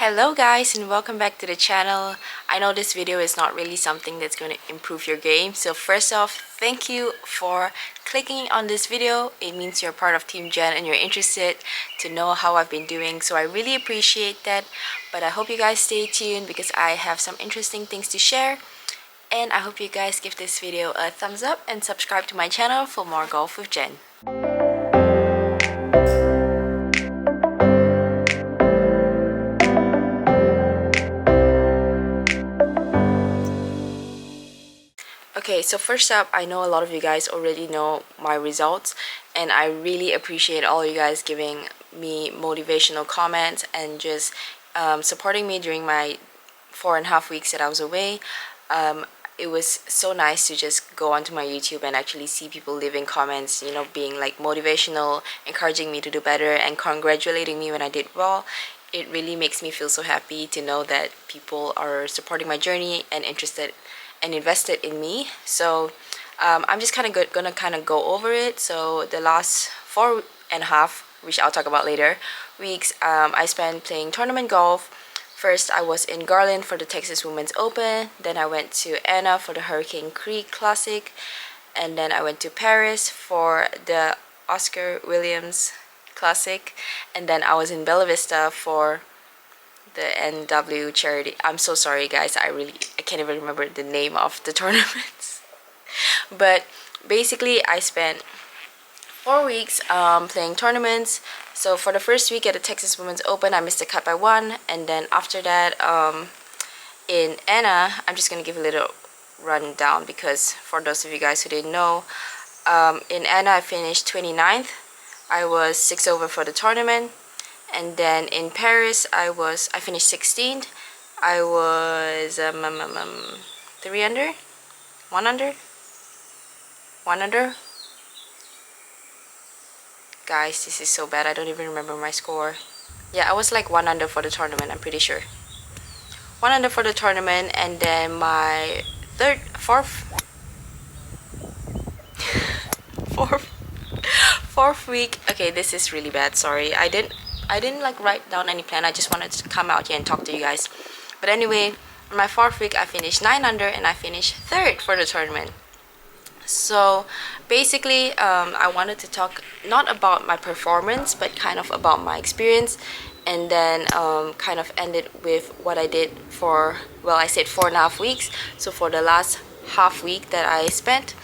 Hello guys and welcome back to the channel. I know this video is not really something that's going to improve your game. So first off, thank you for clicking on this video. It means you're part of Team Jen and you're interested to know how I've been doing. So I really appreciate that. But I hope you guys stay tuned because I have some interesting things to share. And I hope you guys give this video a thumbs up and subscribe to my channel for more Golf with Jen. Okay, so first up, I know a lot of you guys already know my results, and I really appreciate all you guys giving me motivational comments and just supporting me during my 4.5 weeks that I was away. It was so nice to just go onto my YouTube and actually see people leaving comments, you know, being like motivational, encouraging me to do better, and congratulating me when I did well. It really makes me feel so happy to know that people are supporting my journey and interested and invested in me. So I'm just kind of gonna go over it. So the last 4.5, which I'll talk about later, weeks, I spent playing tournament golf. First I was in Garland for the Texas Women's Open, then I went to Anna for the Hurricane Creek Classic, and then I went to Paris for the Oscar Williams Classic, and then I was in Bella Vista for the NW charity. I'm so sorry guys, I can't even remember the name of the tournaments. But basically I spent 4 weeks playing tournaments. So for the first week at the Texas Women's Open, I missed the cut by 1, and then after that in Anna, I'm just gonna give a little rundown because for those of you guys who didn't know, in Anna I finished 29th. I was 6 over for the tournament. And then in Paris I finished 16th. I was 3 under, 1 under, 1 under. Guys, this is so bad, I don't even remember my score. Yeah, I was like 1 under for the tournament, I'm pretty sure. 1 under for the tournament. And then my fourth week. Okay, this is really bad, sorry. I didn't like write down any plan. I just wanted to come out here and talk to you guys. But anyway, on my 4th week I finished 9 under and I finished 3rd for the tournament. So basically I wanted to talk not about my performance but kind of about my experience, and then kind of ended with what I did for, well, I said 4.5 weeks, so for the last half week that I spent.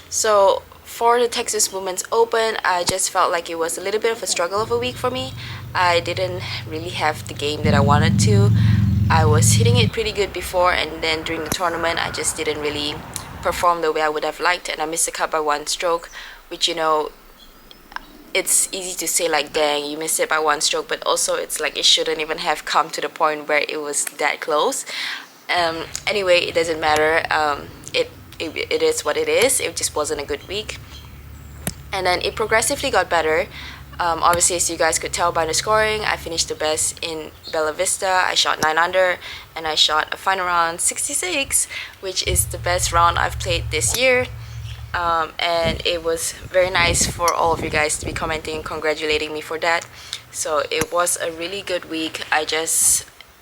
So for the Texas Women's Open, I just felt like it was a little bit of a struggle of a week for me. I didn't really have the game that I wanted to. I was hitting it pretty good before, and then during the tournament I just didn't really perform the way I would have liked, and I missed the cut by 1 stroke, which, you know, it's easy to say like, dang, you missed it by 1 stroke, but also it's like it shouldn't even have come to the point where it was that close. Anyway, it doesn't matter. It is what it is. It just wasn't a good week. And then it progressively got better. Obviously, as you guys could tell by the scoring, I finished the best in Bella Vista. I shot 9 under and I shot a final round 66, which is the best round I've played this year. And it was very nice for all of you guys to be commenting and congratulating me for that. So it was a really good week.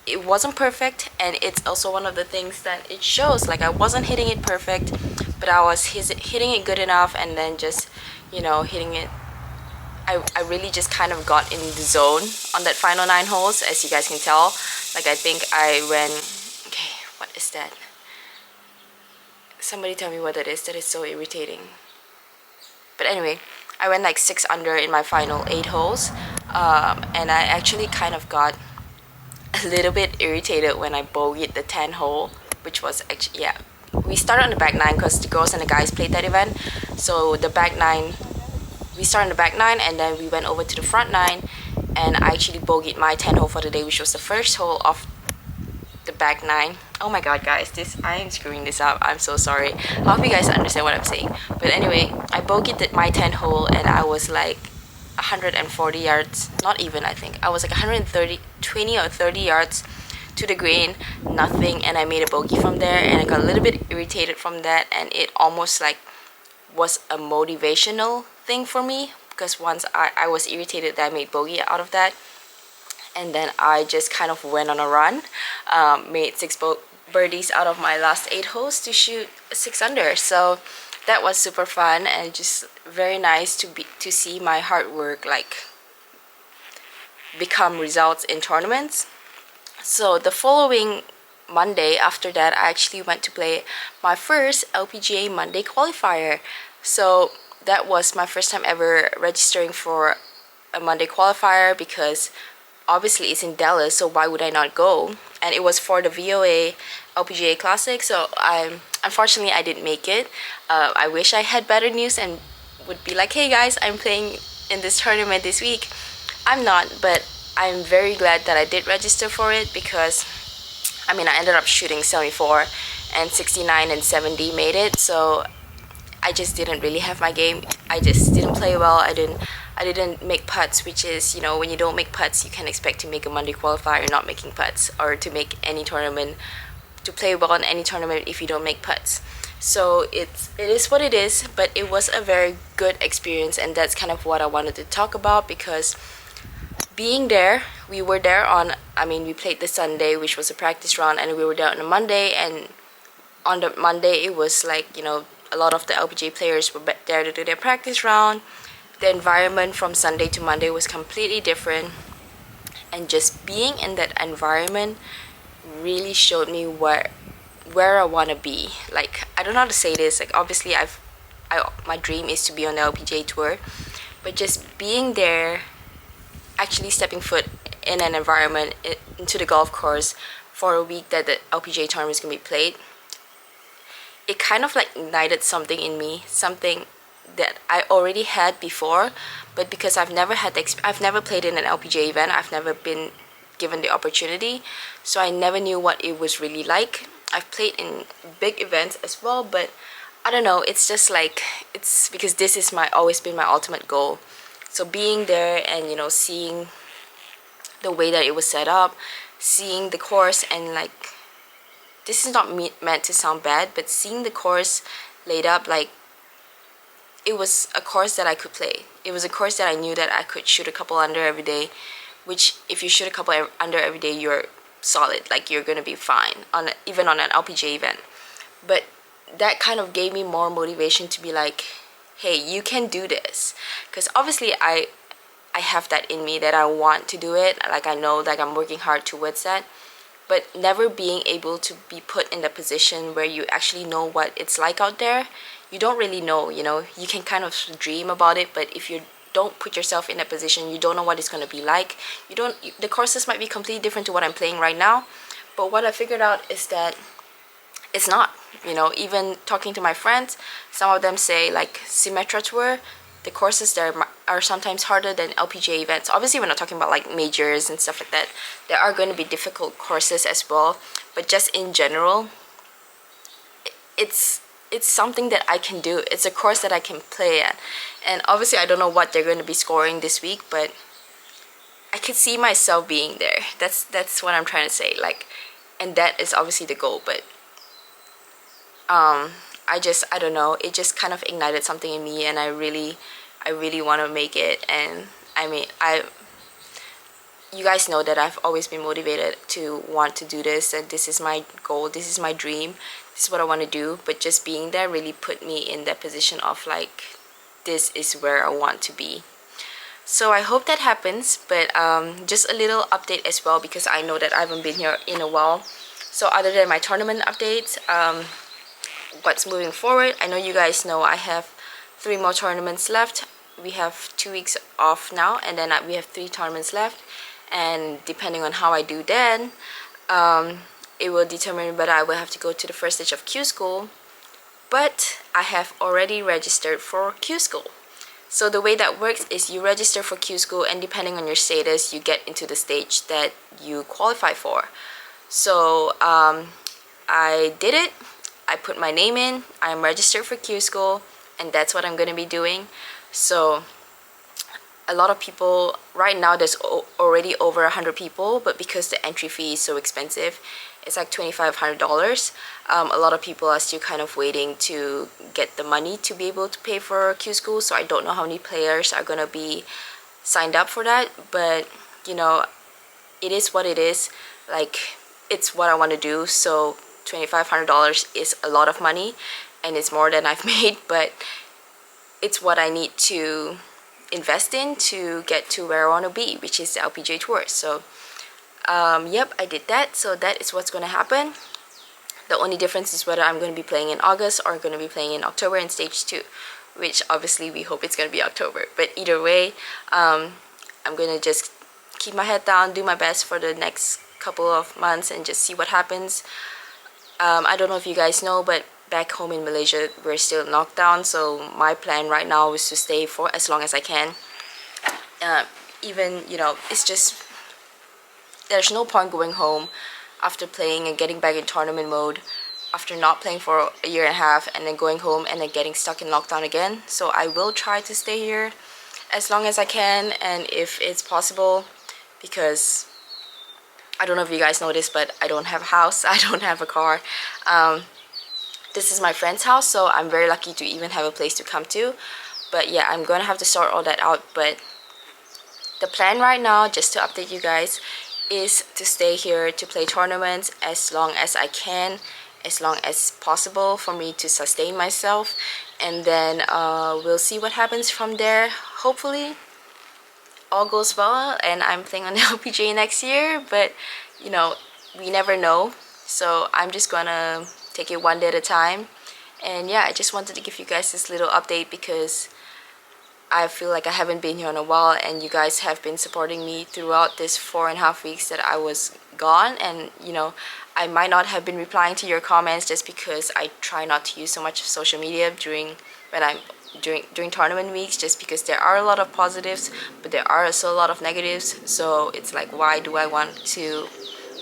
It wasn't perfect, and it's also one of the things that it shows. Like, I wasn't hitting it perfect, but I was hitting it good enough, and then just, you know, hitting it. I really just kind of got in the zone on that final 9 holes, as you guys can tell. Like, I think I went, okay, what is that? Somebody tell me what that is. That is so irritating. But anyway, I went like 6 under in my final 8 holes, and I actually kind of got a little bit irritated when I bogeyed the 10 hole, which was actually, yeah, we started on the back 9 because the girls and the guys played that event. So the back 9, we started on the back 9 and then we went over to the front 9, and I actually bogeyed my 10 hole for the day, which was the first hole of the back 9. Oh my god guys, I am screwing this up. I'm so sorry. I hope you guys understand what I'm saying. But anyway, I bogeyed my 10 hole and I was like 140 yards, not even, I think I was like 20 or 30 yards to the green, nothing, and I made a bogey from there, and I got a little bit irritated from that, and it almost like was a motivational thing for me, because once I was irritated that I made bogey out of that, and then I just kind of went on a run, made birdies out of my last 8 holes to shoot 6 under. So that was super fun and just very nice to see my hard work like become results in tournaments. So the following Monday after that, I actually went to play my first LPGA Monday qualifier. So that was my first time ever registering for a Monday qualifier, because obviously it's in Dallas, so why would I not go? And it was for the VOA LPGA Classic, so unfortunately I didn't make it. I wish I had better news and would be like, hey guys, I'm playing in this tournament this week. I'm not, but I'm very glad that I did register for it, because I mean I ended up shooting 74 and 69 and 70 made it. So I just didn't really have my game. I just didn't play well. I didn't make putts, which is, you know, when you don't make putts, you can expect to make a Monday qualifier not making putts, or to make any tournament, to play well in any tournament if you don't make putts. So it is what it is, but it was a very good experience, and that's kind of what I wanted to talk about, because being there, we were there on, I mean, we played the Sunday, which was a practice round, and we were there on a Monday, and on the Monday it was like, you know, a lot of the LPGA players were there to do their practice round. The environment from Sunday to Monday was completely different, and just being in that environment really showed me where I want to be. Like, I don't know how to say this, like obviously my dream is to be on the LPGA tour, but just being there, actually stepping foot in an environment, into the golf course for a week that the LPGA tournament is going to be played, it kind of like ignited something in me, something that I already had before, but because I've never played in an LPGA event, I've never been given the opportunity, so I never knew what it was really like. I've played in big events as well, but I don't know, it's just like, it's because this is always been my ultimate goal. So being there and, you know, seeing the way that it was set up, seeing the course, and like, this is not meant to sound bad, but seeing the course laid up, like, it was a course that I could play. It was a course that I knew that I could shoot a couple under every day, which if you shoot a couple under every day, you're solid, like you're gonna be fine even on an LPGA event. But that kind of gave me more motivation to be like, hey, you can do this, because obviously I have that in me that I want to do it, like I know that I'm working hard towards that, but never being able to be put in the position where you actually know what it's like out there. You don't really know, you know, you can kind of dream about it, but if you don't put yourself in a position, you don't know what it's going to be like. The courses might be completely different to what I'm playing right now, but what I figured out is that it's not, you know. Even talking to my friends, some of them say like Symetra Tour, the courses there are sometimes harder than LPGA events. Obviously we're not talking about like majors and stuff like that. There are going to be difficult courses as well, but just in general, it's something that I can do. It's a course that I can play at, and obviously I don't know what they're going to be scoring this week, but I could see myself being there. That's what I'm trying to say, like, and that is obviously the goal. But I don't know, it just kind of ignited something in me, and I really want to make it. And I mean, you guys know that I've always been motivated to want to do this, and this is my goal, this is my dream, this is what I want to do. But just being there really put me in that position of like, this is where I want to be. So I hope that happens. But just a little update as well, because I know that I haven't been here in a while. So other than my tournament updates, what's moving forward, I know you guys know I have 3 more tournaments left. We have 2 weeks off now, and then we have 3 tournaments left, and depending on how I do then, it will determine whether I will have to go to the first stage of Q School. But I have already registered for Q School. So the way that works is you register for Q School, and depending on your status, you get into the stage that you qualify for. So I did it. I put my name in, I'm registered for Q School, and that's what I'm going to be doing. So a lot of people, right now there's already over 100 people, but because the entry fee is so expensive, it's like $2,500. A lot of people are still kind of waiting to get the money to be able to pay for Q School, so I don't know how many players are going to be signed up for that. But, you know, it is what it is. Like, it's what I want to do. So $2,500 is a lot of money, and it's more than I've made, but it's what I need to invest in to get to where I want to be, which is the LPGA Tour. So yep, I did that. So that is what's going to happen. The only difference is whether I'm going to be playing in August or going to be playing in October in stage 2, which obviously we hope it's going to be October. But either way, I'm going to just keep my head down, do my best for the next couple of months, and just see what happens. I don't know if you guys know, but back home in Malaysia, we're still in lockdown. So my plan right now is to stay for as long as I can. Even, you know, it's just, there's no point going home after playing and getting back in tournament mode after not playing for a year and a half, and then going home and then getting stuck in lockdown again. So I will try to stay here as long as I can, and if it's possible, because I don't know if you guys know this, but I don't have a house, I don't have a car. This is my friend's house, so I'm very lucky to even have a place to come to. But yeah, I'm gonna have to sort all that out. But the plan right now, just to update you guys, is to stay here to play tournaments as long as I can, as long as possible for me to sustain myself, and then we'll see what happens from there. Hopefully all goes well and I'm playing on the LPGA next year, but you know, we never know. So I'm just gonna take it one day at a time. And yeah, I just wanted to give you guys this little update because I feel like I haven't been here in a while, and you guys have been supporting me throughout this 4.5 weeks that I was gone. And you know, I might not have been replying to your comments just because I try not to use so much social media during tournament weeks, just because there are a lot of positives but there are also a lot of negatives. So it's like, why do I want to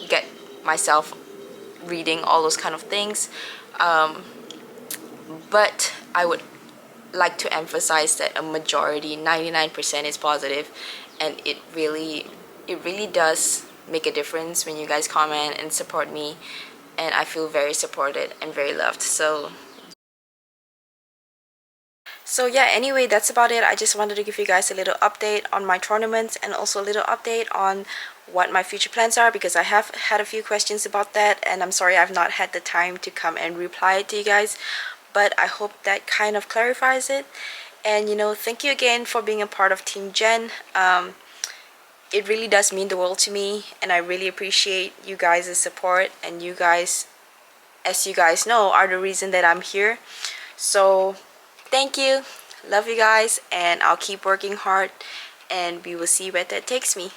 get myself reading all those kind of things? But I would like to emphasize that a majority, 99%, is positive, and it really does make a difference when you guys comment and support me, and I feel very supported and very loved. So yeah, anyway, that's about it. I just wanted to give you guys a little update on my tournaments, and also a little update on what my future plans are, because I have had a few questions about that, and I'm sorry I've not had the time to come and reply to you guys, but I hope that kind of clarifies it. And you know, thank you again for being a part of Team Jen. It really does mean the world to me, and I really appreciate you guys' support, and you guys, as you guys know, are the reason that I'm here. So thank you, love you guys, and I'll keep working hard, and we will see where that takes me.